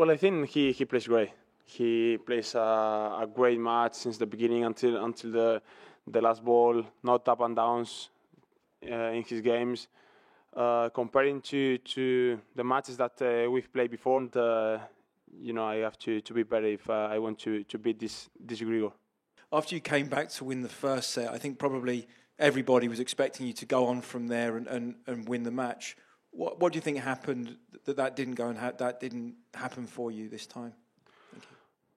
Well, I think he plays great. He plays a great match since the beginning until the last ball. Not up and downs in his games. Comparing to the matches that we've played before, and, I have to be better if I want to beat this Grigor. After you came back to win the first set, I think probably everybody was expecting you to go on from there and win the match. What do you think happened that didn't go and that didn't happen for you this time? Thank you.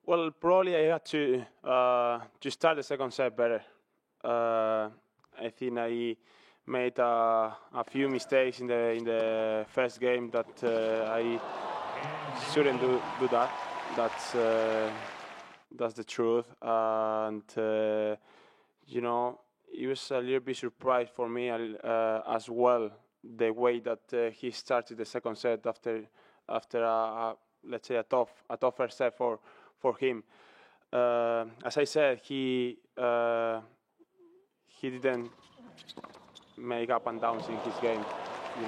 Well, probably I had to start the second set better. I think I made a few mistakes in the first game that I shouldn't do that. That's the truth, and it was a little bit surprise for me as well, the way that he started the second set after let's say a tough first set for him. As I said, he didn't make up and downs in his game.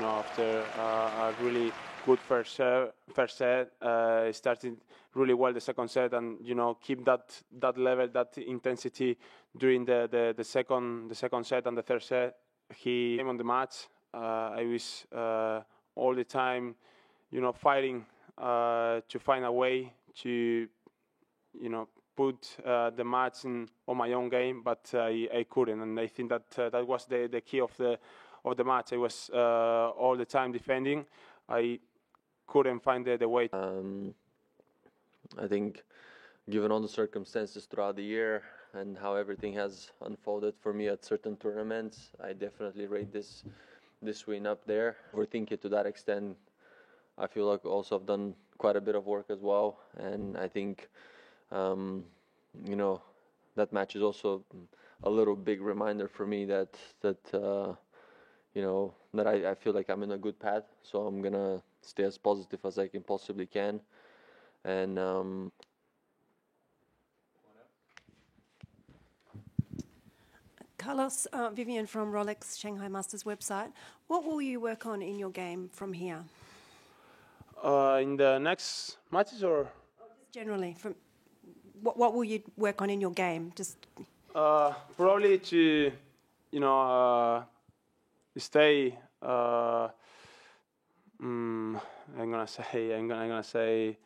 After a really good first set, started really well the second set, and keep that level, that intensity during the second set and the third set. He came on the match. I was all the time, fighting to find a way to, put the match on my own game, but I couldn't, and I think that was the key of the match. I was all the time defending. I couldn't find the way. I think, given all the circumstances throughout the year and how everything has unfolded for me at certain tournaments, I definitely rate this win up there. Overthink it to that extent. I feel like also I've done quite a bit of work as well, and I think that match is also a little big reminder for me that I feel like I'm in a good path, so I'm gonna stay as positive as I can possibly can. And Carlos, Vivian from Rolex Shanghai Masters website. What will you work on in your game from here? In the next matches, or just generally, from what will you work on in your game? Just probably to stay. I'm gonna say,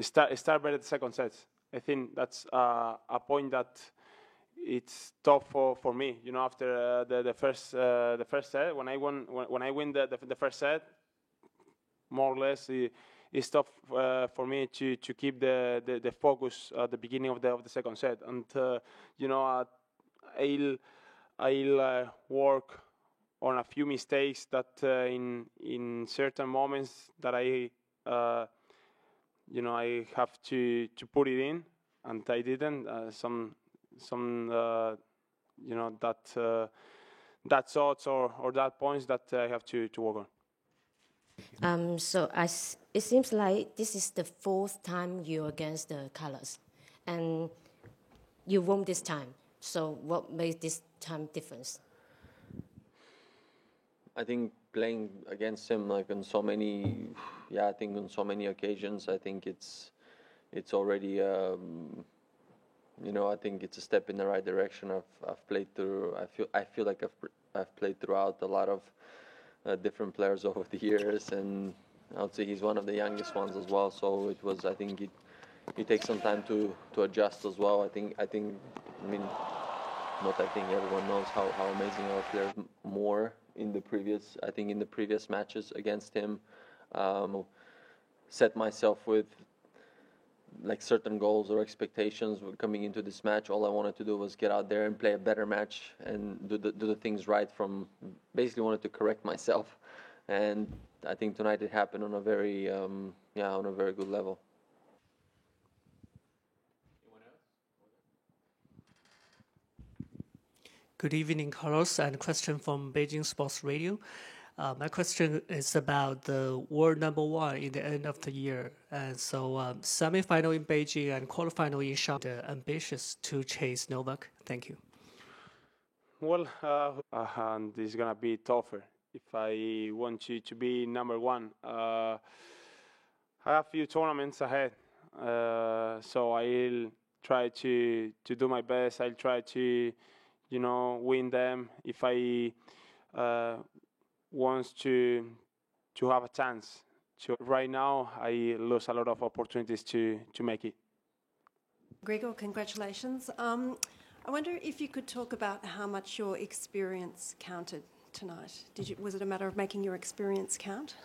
start better the second set. I think that's a point that it's tough for me. After the first set, when I win the first set, more or less, it's tough for me to keep the focus at the beginning of the second set, and I'll work on a few mistakes that in certain moments that I have to put it in, and I didn't. Some that thoughts or that points that I have to work on. So it seems like this is the fourth time you're against the Carlos, and you won this time. So what made this time difference? I think playing against him on so many occasions, I think it's already I think it's a step in the right direction. I've played through. I feel like I've played throughout a lot of different players over the years, and I would say he's one of the youngest ones as well. So it was. I think it takes some time to adjust as well. Everyone knows how amazing our players more in the previous matches against him. Set myself with certain goals or expectations coming into this match. All I wanted to do was get out there and play a better match and do the things right. Basically wanted to correct myself, and I think tonight it happened on a very good level. Good evening, Carlos, and question from Beijing Sports Radio. My question is about the world number one in the end of the year. And so semi-final in Beijing and quarterfinal in Shanghai, ambitious to chase Novak. Thank you. Well, and it's going to be tougher if I want to be number one. I have a few tournaments ahead, so I'll try to do my best. I'll try to, win them if I want to have a chance. So right now, I lose a lot of opportunities to make it. Grigor, congratulations. I wonder if you could talk about how much your experience counted tonight. Was it a matter of making your experience count?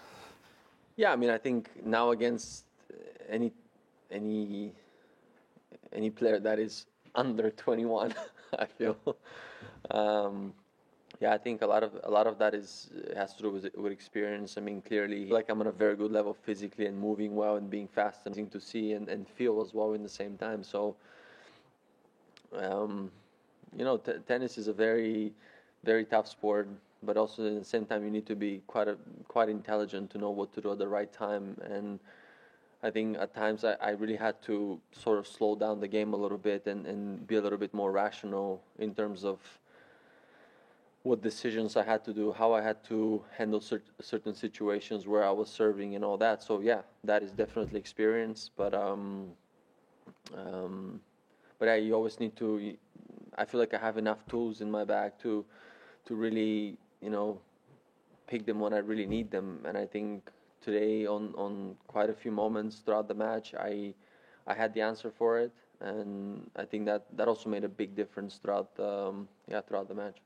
Yeah, I mean, I think now against any player that is under 21, I feel. Yeah, I think a lot of that has to do with experience. I mean, clearly, like I'm on a very good level physically and moving well and being fast and to see and feel as well in the same time. So, tennis is a very, very tough sport, but also at the same time you need to be quite intelligent to know what to do at the right time. And I think at times I really had to sort of slow down the game a little bit and be a little bit more rational in terms of what decisions I had to do, how I had to handle certain situations where I was serving and all that. So yeah, that is definitely experience. But yeah, you always need to. I feel like I have enough tools in my bag to really, pick them when I really need them. And I think today on quite a few moments throughout the match, I had the answer for it, and I think that also made a big difference throughout the match.